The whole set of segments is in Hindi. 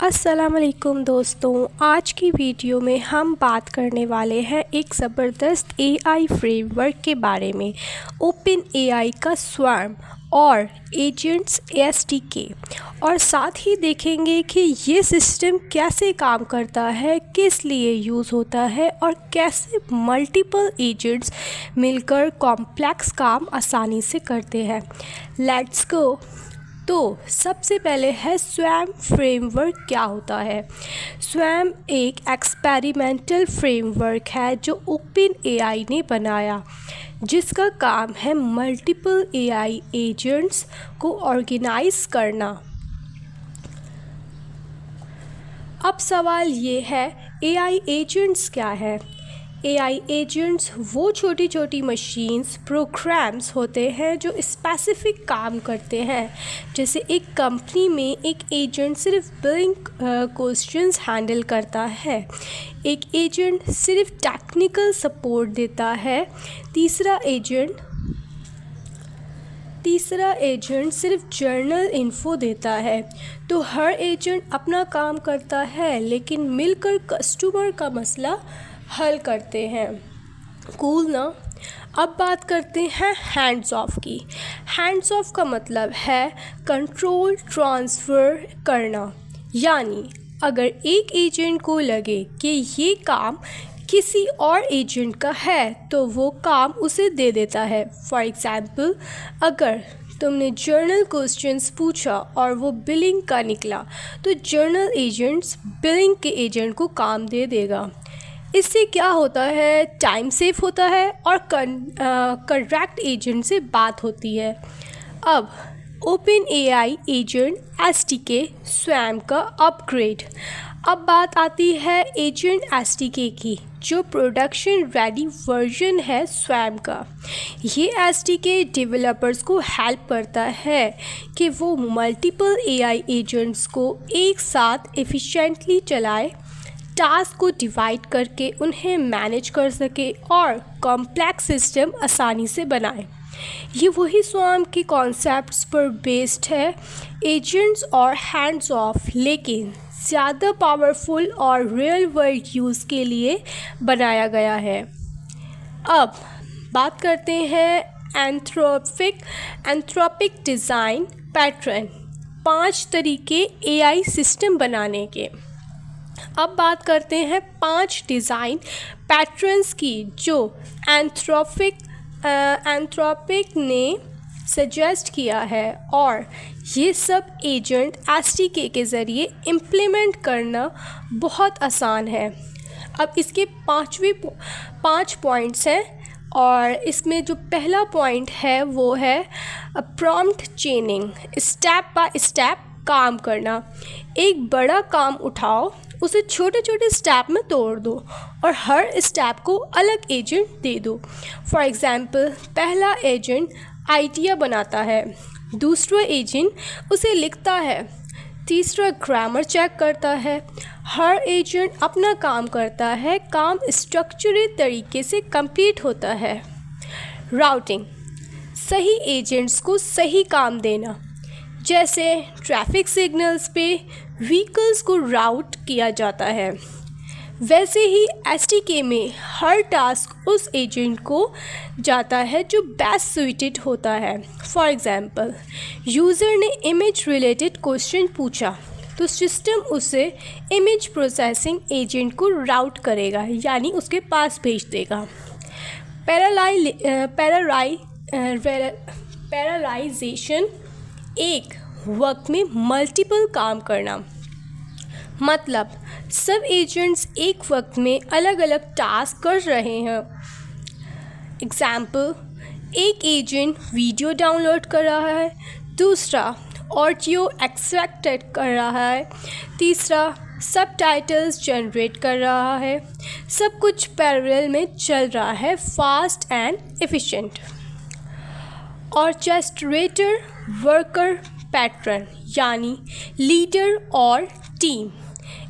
अस्सलाम वालेकुम दोस्तों, आज की वीडियो में हम बात करने वाले हैं एक ज़बरदस्त एआई फ्रेमवर्क के बारे में। ओपन एआई का स्वार्म और एजेंट्स एसडीके, और साथ ही देखेंगे कि ये सिस्टम कैसे काम करता है, किस लिए यूज़ होता है और कैसे मल्टीपल एजेंट्स मिलकर कॉम्प्लेक्स काम आसानी से करते हैं। Let's go. तो सबसे पहले है स्वैम फ्रेमवर्क क्या होता है। स्वैम एक एक्सपेरिमेंटल फ्रेमवर्क है जो ओपन एआई ने बनाया, जिसका काम है मल्टीपल एआई एजेंट्स को ऑर्गेनाइज करना। अब सवाल ये है, एआई एजेंट्स क्या है। एआई एजेंट्स वो छोटी छोटी मशीन्स, प्रोग्राम्स होते हैं जो स्पेसिफिक काम करते हैं। जैसे एक कंपनी में एक एजेंट सिर्फ बिलिंग क्वेश्चंस हैंडल करता है, एक एजेंट सिर्फ टेक्निकल सपोर्ट देता है, तीसरा एजेंट सिर्फ जर्नल इन्फो देता है। तो हर एजेंट अपना काम करता है, लेकिन मिलकर कस्टमर का मसला हल करते हैं। कूल ना। अब बात करते हैं हैंड्स ऑफ की। हैंड्स ऑफ का मतलब है कंट्रोल ट्रांसफ़र करना, यानी अगर एक एजेंट को लगे कि ये काम किसी और एजेंट का है तो वो काम उसे दे देता है। फॉर एग्ज़ाम्पल, अगर तुमने जर्नल क्वेश्चंस पूछा और वो बिलिंग का निकला, तो जर्नल एजेंट्स बिलिंग के एजेंट को काम दे देगा। इससे क्या होता है, टाइम सेव होता है और करेक्ट एजेंट से बात होती है। अब open AI agent SDK swum का अपग्रेड। अब बात आती है एजेंट एसडीके की, जो प्रोडक्शन रेडी वर्जन है स्वैम का। ये एसडीके डेवलपर्स को हेल्प करता है कि वो मल्टीपल एआई एजेंट्स को एक साथ एफिशिएंटली चलाए, टास्क को डिवाइड करके उन्हें मैनेज कर सके और कॉम्प्लेक्स सिस्टम आसानी से बनाए। ये वही स्वैम के कॉन्सेप्ट्स पर बेस्ड है, एजेंट्स और हैंड्स ऑफ, लेकिन ज़्यादा पावरफुल और रियल वर्ल्ड यूज़ के लिए बनाया गया है। अब बात करते हैं एंथ्रोपिक डिज़ाइन पैटर्न, 5 तरीके एआई सिस्टम बनाने के। अब बात करते हैं 5 डिज़ाइन पैटर्न्स की जो एंथ्रोपिक ने सजेस्ट किया है, और ये सब एजेंट एसडीके के ज़रिए इम्प्लीमेंट करना बहुत आसान है। अब इसके 5 पॉइंट्स हैं, और इसमें जो पहला पॉइंट है वो है प्रॉम्प्ट चेनिंग, स्टेप बाय स्टेप काम करना। एक बड़ा काम उठाओ, उसे छोटे छोटे स्टेप में तोड़ दो और हर स्टेप को अलग एजेंट दे दो। फॉर एग्ज़ाम्पल, पहला एजेंट आइडिया बनाता है, दूसरा एजेंट उसे लिखता है, तीसरा ग्रामर चेक करता है। हर एजेंट अपना काम करता है, काम स्ट्रक्चर्ड तरीके से कंप्लीट होता है। राउटिंग, सही एजेंट्स को सही काम देना, जैसे ट्रैफिक सिग्नल्स पे व्हीकल्स को राउट किया जाता है, वैसे ही एसडीके में हर टास्क उस एजेंट को जाता है जो बेस्ट सुइटेड होता है। फॉर एग्ज़ाम्पल, यूज़र ने इमेज रिलेटेड क्वेश्चन पूछा, तो सिस्टम उसे इमेज प्रोसेसिंग एजेंट को राउट करेगा, यानी उसके पास भेज देगा। पैरालाइजेशन, एक वक्त में मल्टीपल काम करना, मतलब सब एजेंट्स एक वक्त में अलग अलग टास्क कर रहे हैं। एग्ज़ाम्पल, एक एजेंट वीडियो डाउनलोड कर रहा है, दूसरा ऑडियो एक्सट्रैक्ट कर रहा है, तीसरा सबटाइटल्स जनरेट कर रहा है। सब कुछ पैरेलल में चल रहा है, fast and efficient. Orchestrator worker pattern, यानी लीडर और टीम।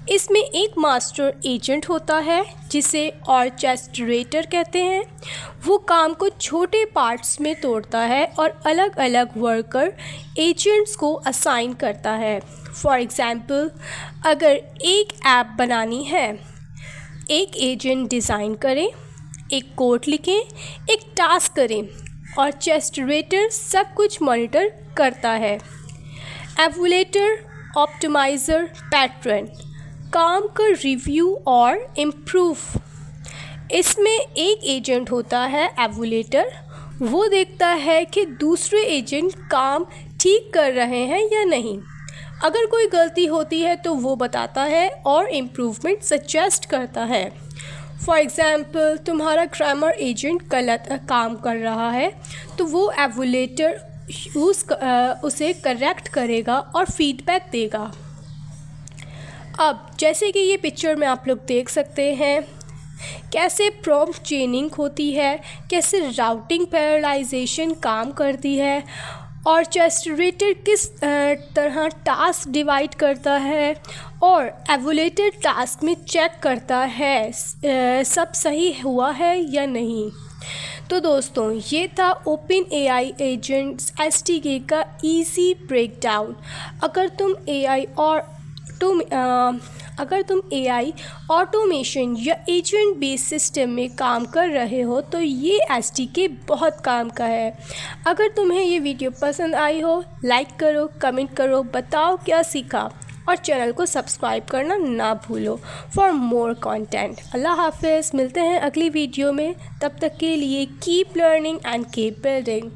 इसमें एक मास्टर एजेंट होता है जिसे ऑर्केस्ट्रेटर कहते हैं। वो काम को छोटे पार्ट्स में तोड़ता है और अलग अलग वर्कर एजेंट्स को असाइन करता है। फॉर एग्ज़ाम्पल, अगर एक ऐप बनानी है, एक एजेंट डिज़ाइन करें, एक कोड लिखें, एक टास्क करें और चेस्टरेटर सब कुछ मॉनिटर करता है। एवुलेटर, ऑप्टिमाइज़र, पैटर्न काम का रिव्यू और इम्प्रूव। इसमें एक एजेंट होता है एवुलेटर, वो देखता है कि दूसरे एजेंट काम ठीक कर रहे हैं या नहीं। अगर कोई गलती होती है तो वो बताता है और इम्प्रूवमेंट सजेस्ट करता है। फॉर एग्ज़ाम्पल, तुम्हारा ग्रामर एजेंट गलत काम कर रहा है तो वो एवुलेटर उसे करेक्ट करेगा और फीडबैक देगा। अब जैसे कि ये पिक्चर में आप लोग देख सकते हैं कैसे प्रॉम्प्ट चेनिंग होती है, कैसे राउटिंग पैरालाइजेशन काम करती है और चेस्टरेटर किस तरह टास्क डिवाइड करता है और एवुलेटर टास्क में चेक करता है सब सही हुआ है या नहीं। तो दोस्तों, ये था ओपन एआई एजेंट्स एसडीके का इजी ब्रेकडाउन। अगर तुम एआई ऑटोमेशन या एजेंट बेस्ड सिस्टम में काम कर रहे हो तो ये एसडीके बहुत काम का है। अगर तुम्हें ये वीडियो पसंद आई हो, लाइक करो, कमेंट करो, बताओ क्या सीखा और चैनल को सब्सक्राइब करना ना भूलो फॉर मोर कंटेंट। अल्लाह हाफिज़, मिलते हैं अगली वीडियो में। तब तक के लिए keep learning and keep building.